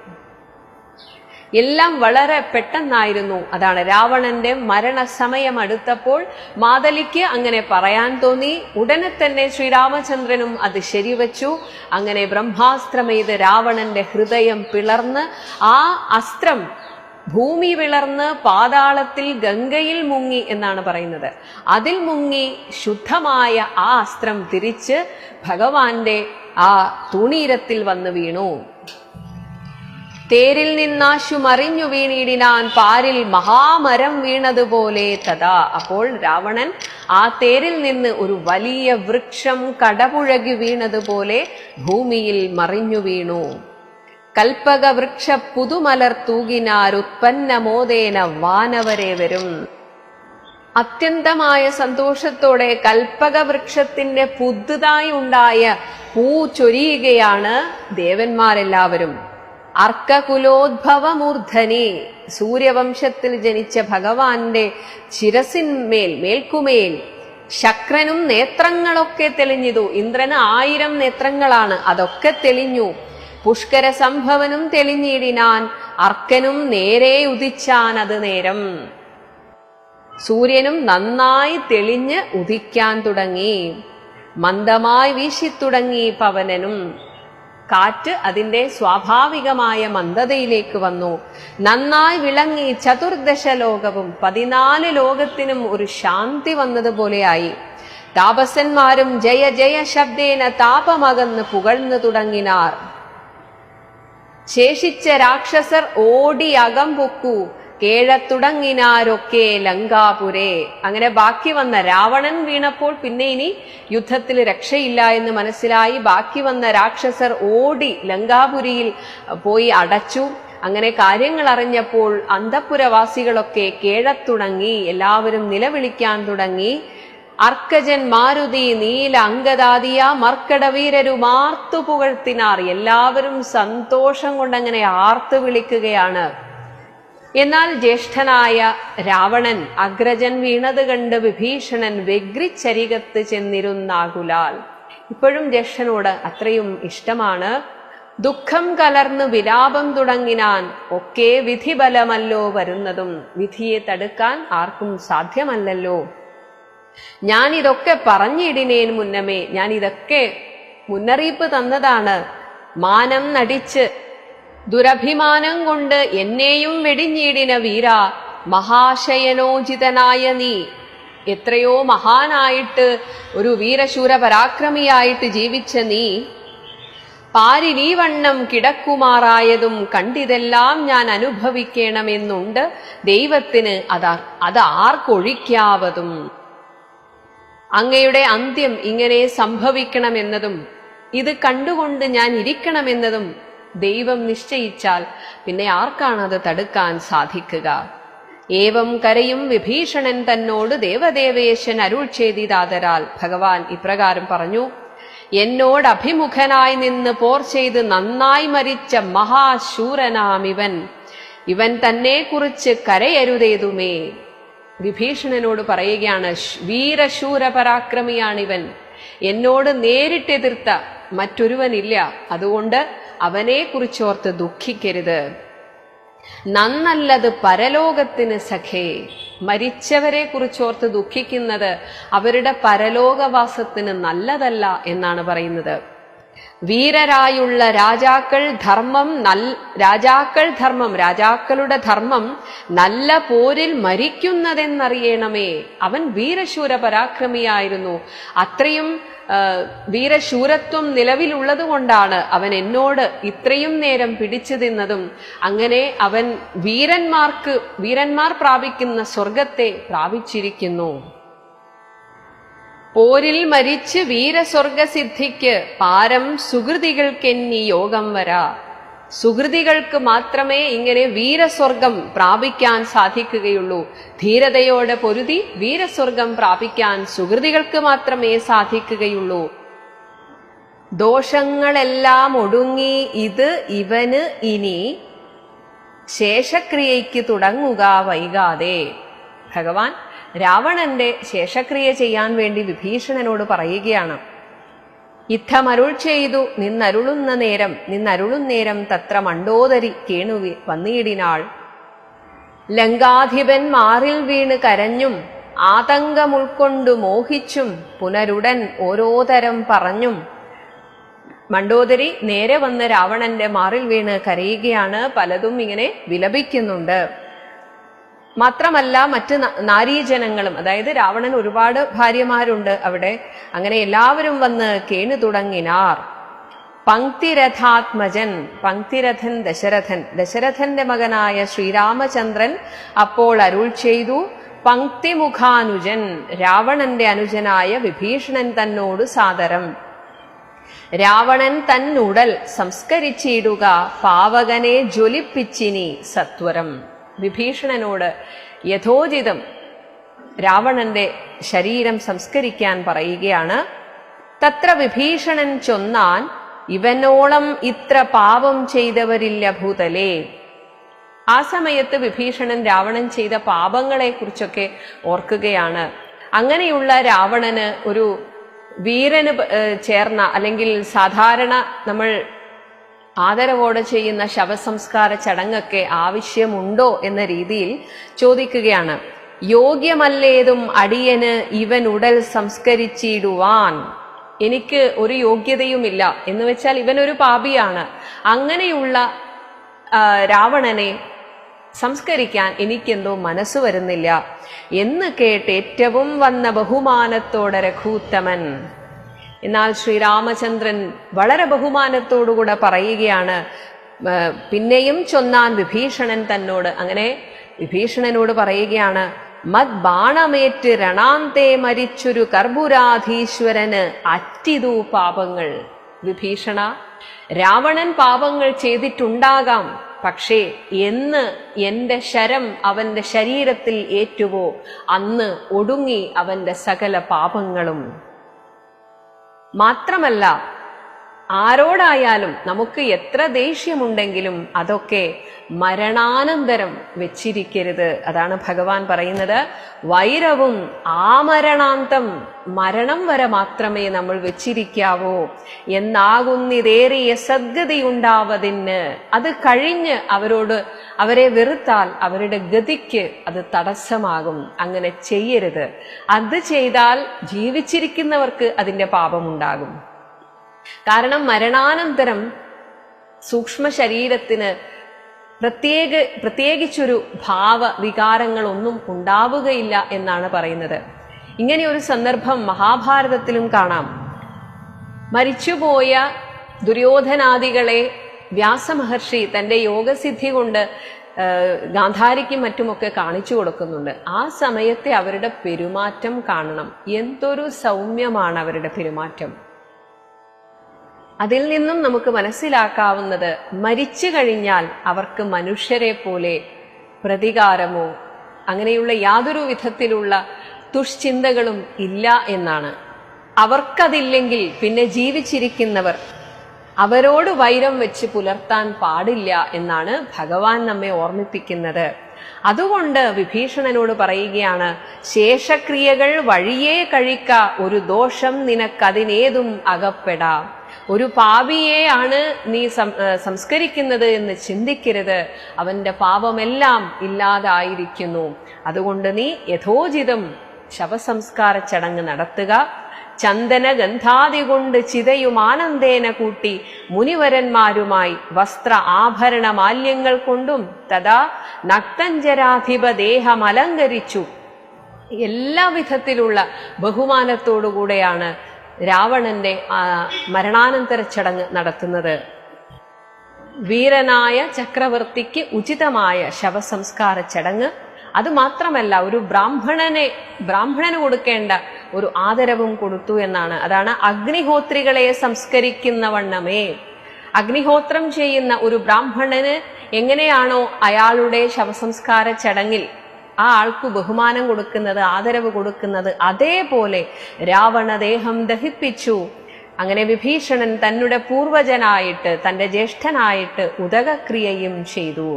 എല്ലാം വളരെ പെട്ടെന്നായിരുന്നു. അതാണ് രാവണന്റെ മരണസമയം അടുത്തപ്പോൾ മാതലിക്ക് അങ്ങനെ പറയാൻ തോന്നി. ഉടനെ തന്നെ ശ്രീരാമചന്ദ്രനും അത് ശരിവച്ചു. അങ്ങനെ ബ്രഹ്മാസ്ത്രമെയ്ത് രാവണന്റെ ഹൃദയം പിളർന്ന്, ആ അസ്ത്രം ഭൂമി പിളർന്ന് പാതാളത്തിൽ ഗംഗയിൽ മുങ്ങി എന്നാണ് പറയുന്നത്. അതിൽ മുങ്ങി ശുദ്ധമായ ആ അസ്ത്രം തിരിച്ച് ഭഗവാന്റെ ആ തൂണീരത്തിൽ വന്ന് വീണു. തേരിൽ നിന്നാശു മറിഞ്ഞു വീണിടിനാൻ പാരിൽ മഹാമരം വീണതുപോലെ തഥാ. അപ്പോൾ രാവണൻ ആ തേരിൽ നിന്ന് ഒരു വലിയ വൃക്ഷം കടപുഴകി വീണതുപോലെ ഭൂമിയിൽ മറിഞ്ഞു വീണു. കൽപ്പക വൃക്ഷ പുതുമലർ തൂകിനാരുത്പന്നമോദേന വാനവരെ വരും. അത്യന്തമായ സന്തോഷത്തോടെ കൽപ്പക വൃക്ഷത്തിന്റെ പുതുതായി ഉണ്ടായ പൂ ചൊരിയുകയാണ് ദേവന്മാരെല്ലാവരും. അർക്കകുലോദ്ഭവമൂർധനി, സൂര്യവംശത്തിൽ ജനിച്ച ഭഗവാന്റെ ശിരസിന്മേൽ മേൽക്കുമേൽ ശക്രനും നേത്രങ്ങളൊക്കെ തെളിഞ്ഞിതു. ഇന്ദ്രന് 1000 നേത്രങ്ങളാണ്, അതൊക്കെ തെളിഞ്ഞു. പുഷ്കര സംഭവനും തെളിഞ്ഞിടിനാൻ, അർക്കനും നേരെ ഉദിച്ചാൻ അത് നേരം. സൂര്യനും നന്നായി തെളിഞ്ഞ് ഉദിക്കാൻ തുടങ്ങി. മന്ദമായി വീശിത്തുടങ്ങി പവനനും. കാറ്റ് അതിന്റെ സ്വാഭാവികമായ മന്ദതയിലേക്ക് വന്നു. നന്നായി വിളങ്ങി ചതുർദശ ലോകവും, 14 ലോകത്തിനും ഒരു ശാന്തി വന്നതുപോലെയായി. താപസന്മാരും ജയ ജയ ശബ്ദേന താപമകന്ന് പുകഴ്ന്നു തുടങ്ങിനാർ. ശേഷിച്ച രാക്ഷസർ ഓടി അകം പൊക്കു, കേഴത്തുടങ്ങിനാരൊക്കെ ലങ്കാപുരേ. അങ്ങനെ ബാക്കി വന്ന രാവണൻ വീണപ്പോൾ പിന്നെ ഇനി യുദ്ധത്തിൽ രക്ഷയില്ല എന്ന് മനസ്സിലായി. ബാക്കി വന്ന രാക്ഷസർ ഓടി ലങ്കാപുരിയിൽ പോയി അടച്ചു. അങ്ങനെ കാര്യങ്ങൾ അറിഞ്ഞപ്പോൾ അന്തഃപുരവാസികളൊക്കെ കേഴത്തുടങ്ങി, എല്ലാവരും നിലവിളിക്കാൻ തുടങ്ങി. അർക്കജൻ മാരുതി നീല അങ്കദാദിയ മർക്കടവീരരു മാർത്തു പുകഴ്ത്തിനാർ. എല്ലാവരും സന്തോഷം കൊണ്ടങ്ങനെ ആർത്തു വിളിക്കുകയാണ്. എന്നാൽ ജ്യേഷ്ഠനായ രാവണൻ അഗ്രജൻ വീണത് കണ്ട് വിഭീഷണൻ വ്യഗ്രിച്ചരികത്ത് ചെന്നിരുന്നാകുലാൽ. ഇപ്പോഴും ജ്യേഷ്ഠനോട് അത്രയും ഇഷ്ടമാണ്. ദുഃഖം കലർന്നു വിലാപം തുടങ്ങിനാൻ. ഒക്കെ വിധിബലമല്ലോ വരുന്നതും, വിധിയെ തടുക്കാൻ ആർക്കും സാധ്യമല്ലല്ലോ. ഞാനിതൊക്കെ പറഞ്ഞിടിനേൻ മുന്നമേ, ഞാനിതൊക്കെ മുന്നറിയിപ്പ് തന്നതാണ്. മാനം നടിച്ച് ദുരഭിമാനം കൊണ്ട് എന്നെയും വെടിഞ്ഞിടിന വീര, മഹാശയനോചിതനായ നീ. എത്രയോ മഹാനായിട്ട് ഒരു വീരശൂര പരാക്രമിയായിട്ട് ജീവിച്ച നീ പാരിലീ വണ്ണം കിടക്കുമാറായതും കണ്ടിതെല്ലാം ഞാൻ അനുഭവിക്കണമെന്നുണ്ട്. ദൈവത്തിന് അത് ആർക്കൊഴിക്കാവതും. അങ്ങയുടെ അന്ത്യം ഇങ്ങനെ സംഭവിക്കണമെന്നതും ഇത് കണ്ടുകൊണ്ട് ഞാൻ ഇരിക്കണമെന്നതും ദൈവം നിശ്ചയിച്ചാൽ പിന്നെ ആർക്കാണത് തടുക്കാൻ സാധിക്കുക? ഏവം കരയും വിഭീഷണൻ തന്നോട് ദേവദേവേശൻ അരുൾ ചെയ്തിതാതരാൽ ഭഗവാൻ ഇപ്രകാരം പറഞ്ഞു. എന്നോട് അഭിമുഖനായി നിന്ന് പോർ ചെയ്ത് നന്നായി മരിച്ച മഹാശൂരനാം ഇവൻ തന്നെ കുറിച്ച് കരയരുതേതുമേ. വിഭീഷണനോട് പറയുകയാണ്, വീരശൂര പരാക്രമിയാണിവൻ, എന്നോട് നേരിട്ടെതിർത്ത മറ്റൊരുവനില്ല, അതുകൊണ്ട് അവനെ കുറിച്ചോർത്ത് ദുഃഖിക്കരുത്. നന്നല്ലത് പരലോകത്തിന് സഖേ, മരിച്ചവരെ കുറിച്ചോർത്ത് ദുഃഖിക്കുന്നത് അവരുടെ പരലോകവാസത്തിന് നല്ലതല്ല എന്നാണ് പറയുന്നത്. വീരരായുള്ള രാജാക്കളുടെ ധർമ്മം നല്ല പോരിൽ മരിക്കുന്നതെന്നറിയണമേ. അവൻ വീരശൂര പരാക്രമിയായിരുന്നു. അത്രയും വീരശൂരത്വം നിലവിലുള്ളത് കൊണ്ടാണ് അവൻ എന്നോട് ഇത്രയും നേരം പിടിച്ചു തിന്നതും. അങ്ങനെ അവൻ വീരന്മാർ പ്രാപിക്കുന്ന സ്വർഗത്തെ പ്രാപിച്ചിരിക്കുന്നു. പോരിൽ മരിച്ച് വീരസ്വർഗസിദ്ധിക്ക് പാരം സുഹൃതികൾക്കെന്നി യോഗം വരാ. സുഹൃതികൾക്ക് മാത്രമേ ഇങ്ങനെ വീരസ്വർഗം പ്രാപിക്കാൻ സാധിക്കുകയുള്ളൂ. ധീരതയോടെ പൊരുതി വീരസ്വർഗം പ്രാപിക്കാൻ സുഹൃതികൾക്ക് മാത്രമേ സാധിക്കുകയുള്ളൂ. ദോഷങ്ങളെല്ലാം ഒടുങ്ങി ഇത് ഇവന് ഇനി ശേഷക്രിയയ്ക്ക് തുടങ്ങുക വൈകാതെ. ഭഗവാൻ രാവണന്റെ ശേഷക്രിയ ചെയ്യാൻ വേണ്ടി വിഭീഷണനോട് പറയുകയാണ്. യുദ്ധമരുൾ ചെയ്തു നിന്നരുളുന്നേരം തത്ര മണ്ഡോദരി കേണു വന്നിടിനാൾ. ലങ്കാധിപൻ മാറിൽ വീണ് കരഞ്ഞും ആതങ്കമുൾക്കൊണ്ടു മോഹിച്ചും പുനരുടൻ ഓരോതരം പറഞ്ഞും. മണ്ഡോദരി നേരെ വന്ന് രാവണന്റെ മാറിൽ വീണ് കരയുകയാണ്. പലതും ഇങ്ങനെ വിലപിക്കുന്നുണ്ട്. മാത്രമല്ല മറ്റ് നാരീജനങ്ങളും, അതായത് രാവണൻ ഒരുപാട് ഭാര്യമാരുണ്ട് അവിടെ, അങ്ങനെ എല്ലാവരും വന്ന് കേണു തുടങ്ങിനാർ. പങ്ക്തിരഥൻ ദശരഥന്റെ മകനായ ശ്രീരാമചന്ദ്രൻ അപ്പോൾ അരുൾ ചെയ്തു, പങ്ക്തിമുഖാനുജൻ, രാവണന്റെ അനുജനായ വിഭീഷണൻ തന്നോട് സാദരം. രാവണൻ തന്നുടൽ സംസ്കരിച്ചിടുക, പാവകനെ ജ്വലിപ്പിച്ചിനി സത്വരം. വിഭീഷണനോട് യഥോചിതം രാവണന്റെ ശരീരം സംസ്കരിക്കാൻ പറയുകയാണ്. തത്ര വിഭീഷണൻ ചൊന്നാൻ, ഇവനോളം ഇത്ര പാപം ചെയ്തവരില്ല ഭൂതലേ. ആ സമയത്ത് വിഭീഷണൻ രാവണൻ ചെയ്ത പാപങ്ങളെ കുറിച്ചൊക്കെ ഓർക്കുകയാണ്. അങ്ങനെയുള്ള രാവണന് ഒരു വീരന് ചേർന്ന, അല്ലെങ്കിൽ സാധാരണ നമ്മൾ ആദരവോടെ ചെയ്യുന്ന ശവസംസ്കാര ചടങ്ങൊക്കെ ആവശ്യമുണ്ടോ എന്ന രീതിയിൽ ചോദിക്കുകയാണ്. യോഗ്യമല്ലേതും അടിയന് ഇവൻ ഉടൽ സംസ്കരിച്ചിടുവാൻ. എനിക്ക് ഒരു യോഗ്യതയുമില്ല എന്ന് വെച്ചാൽ ഇവനൊരു പാപിയാണ്. അങ്ങനെയുള്ള രാവണനെ സംസ്കരിക്കാൻ എനിക്കെന്തോ മനസ്സ് വരുന്നില്ല എന്ന് കേട്ട് ഏറ്റവും വന്ന ബഹുമാനത്തോടെ രഘൂത്തമൻ. എന്നാൽ ശ്രീരാമചന്ദ്രൻ വളരെ ബഹുമാനത്തോടുകൂടെ പറയുകയാണ്. പിന്നെയും ചൊന്നാൻ വിഭീഷണൻ തന്നോട്. അങ്ങനെ വിഭീഷണനോട് പറയുകയാണ്, മത് ബാണമേറ്റ് രണാന്തേ മരിച്ചൊരു കർപ്പുരാധീശ്വരന് അറ്റിതു പാപങ്ങൾ. വിഭീഷണ, രാവണൻ പാപങ്ങൾ ചെയ്തിട്ടുണ്ടാകാം, പക്ഷേ എന്ന് എന്റെ ശരം അവന്റെ ശരീരത്തിൽ ഏറ്റുവോ അന്ന് ഒടുങ്ങി അവന്റെ സകല പാപങ്ങളും. മാത്രമല്ല, ആരോടായാലും നമുക്ക് എത്ര ദേഷ്യമുണ്ടെങ്കിലും അതൊക്കെ മരണാനന്തരം വെച്ചിരിക്കരുത്. അതാണ് ഭഗവാൻ പറയുന്നത്. വൈരവും ആമരണാന്തം, മരണം വരെ മാത്രമേ നമ്മൾ വെച്ചിരിക്കാവൂ. എന്നാകുന്നിതേറിയ സദ്ഗതിയുണ്ടാവതിന്, അത് കഴിഞ്ഞ് അവരെ വെറുത്താൽ അവരുടെ ഗതിക്ക് അത് തടസ്സമാകും. അങ്ങനെ ചെയ്യരുത്. അത് ചെയ്താൽ ജീവിച്ചിരിക്കുന്നവർക്ക് അതിന്റെ പാപമുണ്ടാകും. കാരണം മരണാനന്തരം സൂക്ഷ്മ ശരീരത്തിന് പ്രത്യേകിച്ചൊരു വികാരങ്ങളൊന്നും ഉണ്ടാവുകയില്ല എന്നാണ് പറയുന്നത്. ഇങ്ങനെ ഒരു സന്ദർഭം മഹാഭാരതത്തിലും കാണാം. മരിച്ചുപോയ ദുര്യോധനാദികളെ വ്യാസമഹർഷി തന്റെ യോഗസിദ്ധി കൊണ്ട് ഗാന്ധാരിക്കും മറ്റുമൊക്കെ കാണിച്ചു കൊടുക്കുന്നുണ്ട്. ആ സമയത്തെ അവരുടെ പെരുമാറ്റം കാണണം. എന്തൊരു സൗമ്യമാണ് അവരുടെ പെരുമാറ്റം. അതിൽ നിന്നും നമുക്ക് മനസ്സിലാക്കാവുന്നത്, മരിച്ചു കഴിഞ്ഞാൽ അവർക്ക് മനുഷ്യരെ പോലെ പ്രതികാരമോ അങ്ങനെയുള്ള യാതൊരു വിധത്തിലുള്ള ദുഷ്ചിന്തകളും ഇല്ല എന്നാണ്. അവർക്കതില്ലെങ്കിൽ പിന്നെ ജീവിച്ചിരിക്കുന്നവർ അവരോട് വൈരം വെച്ച് പുലർത്താൻ പാടില്ല എന്നാണ് ഭഗവാൻ നമ്മെ ഓർമ്മിപ്പിക്കുന്നത്. അതുകൊണ്ട് വിഭീഷണനോട് പറയുകയാണ്, ശേഷക്രിയകൾ വഴിയേ കഴിക്ക, ഒരു ദോഷം നിനക്കതിനേതും അകപ്പെടാം. ഒരു പാപിയെയാണ് നീ സംസ്കരിക്കുന്നത് എന്ന് ചിന്തിക്കരുത്, അവന്റെ പാപമെല്ലാം ഇല്ലാതായിരിക്കുന്നു. അതുകൊണ്ട് നീ യഥോചിതം ശവസംസ്കാര ചടങ്ങ് നടത്തുക. ചന്ദന ഗന്ധാദി കൊണ്ട് ചിതയും ആനന്ദേന കൂട്ടി മുനിവരന്മാരുമായി വസ്ത്ര ആഭരണ മാല്യങ്ങൾ കൊണ്ടും തഥാ നക്തഞ്ചരാധിപ ദേഹം അലങ്കരിച്ചു. എല്ലാ വിധത്തിലുള്ള ബഹുമാനത്തോടുകൂടെയാണ് രാവണന്റെ മരണാനന്തര ചടങ്ങ് നടത്തുന്നത്. വീരനായ ചക്രവർത്തിക്ക് ഉചിതമായ ശവസംസ്കാര ചടങ്ങ്. അത് മാത്രമല്ല, ഒരു ബ്രാഹ്മണന് കൊടുക്കേണ്ട ഒരു ആദരവും കൊടുത്തു എന്നാണ്. അതാണ് അഗ്നിഹോത്രികളെ സംസ്കരിക്കുന്ന വണ്ണമേ. അഗ്നിഹോത്രം ചെയ്യുന്ന ഒരു ബ്രാഹ്മണന് എങ്ങനെയാണോ അയാളുടെ ശവസംസ്കാര ചടങ്ങിൽ ആ ആൾക്ക് ബഹുമാനം കൊടുക്കുന്നത്, ആദരവ് കൊടുക്കുന്നത്, അതേപോലെ രാവണദേഹം ദഹിപ്പിച്ചു. അങ്ങനെ വിഭീഷണൻ തന്നുടെ പൂർവജനായിട്ട്, തന്റെ ജ്യേഷ്ഠനായിട്ട് ഉദകക്രിയയും ചെയ്തു.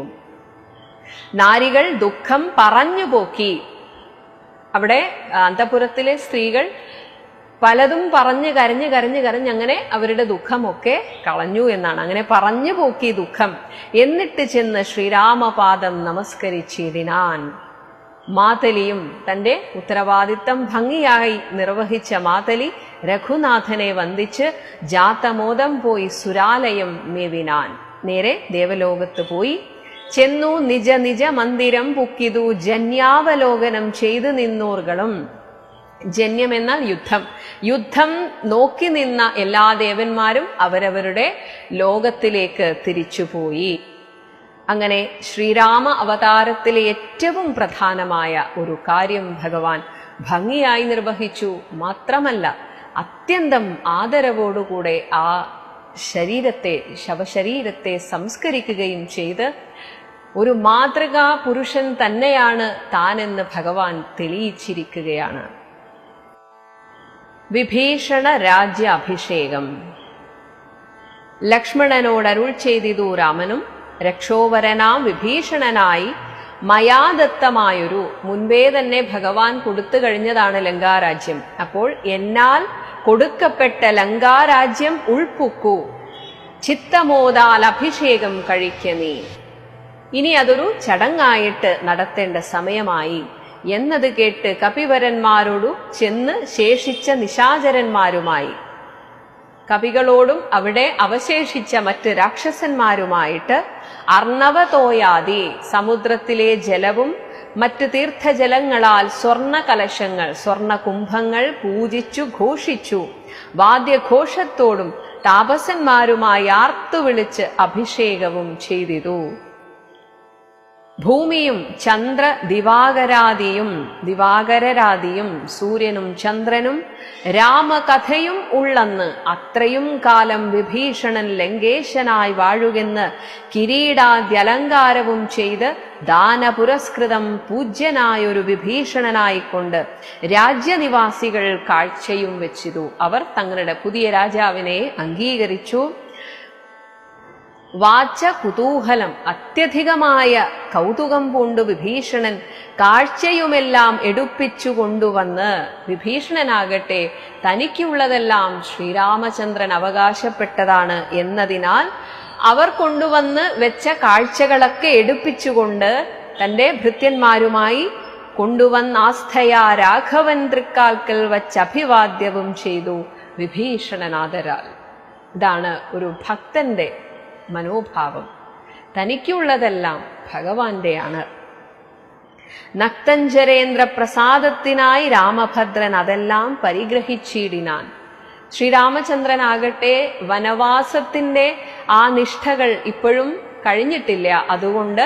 നാരികൾ ദുഃഖം പറഞ്ഞു പോക്കി. അവിടെ അന്തഃപുരത്തിലെ സ്ത്രീകൾ പലതും പറഞ്ഞു കരഞ്ഞ് അങ്ങനെ അവരുടെ ദുഃഖമൊക്കെ കളഞ്ഞു എന്നാണ്. അങ്ങനെ പറഞ്ഞു പോക്കി ദുഃഖം. എന്നിട്ട് ചെന്ന് ശ്രീരാമപാദം നമസ്കരിച്ചിടിനാൻ. മാതലിയും തന്റെ ഉത്തരവാദിത്തം ഭംഗിയായി നിർവഹിച്ച മാതലി രഘുനാഥനെ വന്ദിച്ച് ജാതമോദം പോയി സുരാലയം മേവിനാൻ. നേരെ ദേവലോകത്ത് പോയി ചെന്നു നിജ നിജ മന്ദിരം പുക്കിതു ജന്യാവലോകനം ചെയ്തു നിന്നോർകളും. ജന്യം എന്നാൽ യുദ്ധം. യുദ്ധം നോക്കി നിന്ന എല്ലാ ദേവന്മാരും അവരവരുടെ ലോകത്തിലേക്ക് തിരിച്ചുപോയി. അങ്ങനെ ശ്രീരാമ അവതാരത്തിലെ ഏറ്റവും പ്രധാനമായ ഒരു കാര്യം ഭഗവാൻ ഭംഗിയായി നിർവഹിച്ചു. മാത്രമല്ല, അത്യന്തം ആദരവോടുകൂടെ ആ ശവശരീരത്തെ സംസ്കരിക്കുകയും ചെയ്ത് ഒരു മാതൃകാ പുരുഷൻ തന്നെയാണ് താനെന്ന് ഭഗവാൻ തെളിയിച്ചിരിക്കുകയാണ്. വിഭീഷണ രാജ്യാഭിഷേകം. ലക്ഷ്മണനോട് അരുൾ ചെയ്തിതു രാമനും, രക്ഷോവരനാം വിഭീഷണനായി മയാദത്തമായൊരു, മുൻപേ തന്നെ ഭഗവാൻ കൊടുത്തു കഴിഞ്ഞതാണ് ലങ്കാരാജ്യം. അപ്പോൾ എന്നാൽ കൊടുക്കപ്പെട്ട ലങ്കാരാജ്യം ഉൾപ്പുക്കു, ചിത്തമോദാൽ അഭിഷേകം കഴിക്ക നീ. ഇനി അതൊരു ചടങ്ങായിട്ട് നടത്തേണ്ട സമയമായി എന്നത് കേട്ട് കപിവരന്മാരോടു ചെന്ന് ശേഷിച്ച നിശാചരന്മാരുമായി, കവികളോടും അവിടെ അവശേഷിച്ച മറ്റ് രാക്ഷസന്മാരുമായിട്ട് അർണവതോയാദി, സമുദ്രത്തിലെ ജലവും മറ്റ് തീർത്ഥജലങ്ങളാൽ സ്വർണ കലശങ്ങൾ, സ്വർണ കുംഭങ്ങൾ പൂജിച്ചു ഘോഷിച്ചു. വാദ്യഘോഷത്തോടും താപസന്മാരുമായി ആർത്തുവിളിച്ച് അഭിഷേകവും ചെയ്തിതു. ഭൂമിയും ചന്ദ്ര ദിവാകരരാദിയും സൂര്യനും ചന്ദ്രനും രാമകഥയും ഉള്ളന്ന് അത്രയും കാലം വിഭീഷണൻ ലങ്കേശനായി വാഴുകെന്ന് കിരീടാദ്യലങ്കാരവും ചെയ്ത് ദാനപുരസ്കൃതം പൂജ്യനായൊരു വിഭീഷണനായിക്കൊണ്ട് രാജ്യനിവാസികൾ കാഴ്ചയും വെച്ചിതു. അവർ തങ്ങളുടെ പുതിയ രാജാവിനെ അംഗീകരിച്ചു. വാച്ച കുതൂഹലം, അത്യധികമായ കൗതുകം പൂണ്ടു വിഭീഷണൻ കാഴ്ചയുമെല്ലാം എടുപ്പിച്ചു കൊണ്ടുവന്ന്, വിഭീഷണനാകട്ടെ തനിക്കുള്ളതെല്ലാം ശ്രീരാമചന്ദ്രൻ അവകാശപ്പെട്ടതാണ് എന്നതിനാൽ അവർ കൊണ്ടുവന്ന് വെച്ച കാഴ്ചകളൊക്കെ എടുപ്പിച്ചുകൊണ്ട് തന്റെ ഭൃത്യന്മാരുമായി കൊണ്ടുവന്നാസ്ഥയാ രാഘവൻ തൃക്കാൽക്കൽ വച്ച് അഭിവാദ്യവും ചെയ്തു വിഭീഷണനാദരാൽ. ഇതാണ് ഒരു ഭക്തന്റെ മനോഭാവം. തനിക്കുള്ളതെല്ലാം ഭഗവാന്റെയാണ്. നക്തഞ്ചരേന്ദ്ര പ്രസാദത്തിനായി രാമഭദ്രൻ അതെല്ലാം പരിഗ്രഹിച്ചിടിനാൻ. ശ്രീരാമചന്ദ്രനാകട്ടെ വനവാസത്തിന്റെ ആ നിഷ്ഠകൾ ഇപ്പോഴും കഴിഞ്ഞിട്ടില്ല. അതുകൊണ്ട്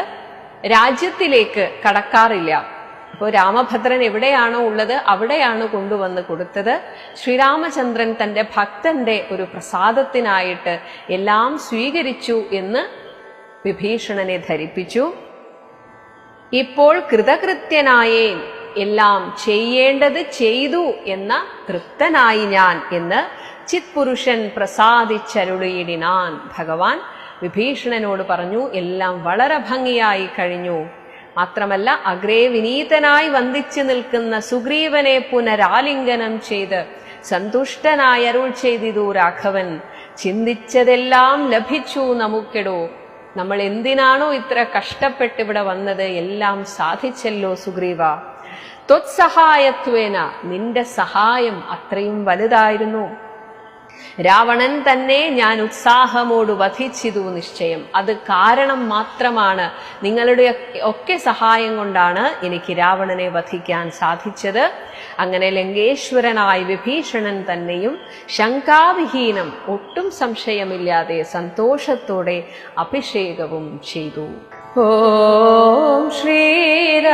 രാജ്യത്തിലേക്ക് കടക്കാറില്ല. അപ്പോൾ രാമഭദ്രൻ എവിടെയാണോ ഉള്ളത് അവിടെയാണ് കൊണ്ടുവന്ന് കൊടുത്തത്. ശ്രീരാമചന്ദ്രൻ തന്റെ ഭക്തന്റെ ഒരു പ്രസാദത്തിനായിട്ട് എല്ലാം സ്വീകരിച്ചു എന്ന് വിഭീഷണനെ ധരിപ്പിച്ചു. ഇപ്പോൾ കൃതകൃത്യനായേ, എല്ലാം ചെയ്യേണ്ടത് ചെയ്തു എന്ന തൃപ്തനായി ഞാൻ എന്ന് ചിത്പുരുഷൻ പ്രസാദിച്ചരുളിയിടിനാൻ. ഭഗവാൻ വിഭീഷണനോട് പറഞ്ഞു, എല്ലാം വളരെ ഭംഗിയായി കഴിഞ്ഞു. മാത്രമല്ല അഗ്രേ വിനീതനായി വന്ദിച്ചു നിൽക്കുന്ന സുഗ്രീവനെ പുനരാലിംഗനം ചെയ്ത് സന്തുഷ്ടനായി അരുൾ ചെയ്തിതു രാഘവൻ, ചിന്തിച്ചതെല്ലാം ലഭിച്ചു നമുക്കെടോ. നമ്മൾ എന്തിനാണോ ഇത്ര കഷ്ടപ്പെട്ട് ഇവിടെ വന്നത്, എല്ലാം സാധിച്ചല്ലോ സുഗ്രീവ. ത്വത്സഹായത്വേന, നിന്റെ സഹായം അത്രയും വലുതായിരുന്നു. രാവണൻ തന്നെ ഞാൻ ഉത്സാഹമോട് വധിച്ചിതു നിശ്ചയം. അത് കാരണം മാത്രമാണ്, നിങ്ങളുടെ ഒക്കെ സഹായം കൊണ്ടാണ് എനിക്ക് രാവണനെ വധിക്കാൻ സാധിച്ചത്. അങ്ങനെ ലങ്കേശ്വരനായ വിഭീഷണൻ തന്നെയും ശങ്കാവിഹീനം, ഒട്ടും സംശയമില്ലാതെ സന്തോഷത്തോടെ അഭിഷേകവും ചെയ്തു. ഓം ശ്രീരാമചന്ദ്രായ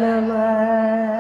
നമഃ.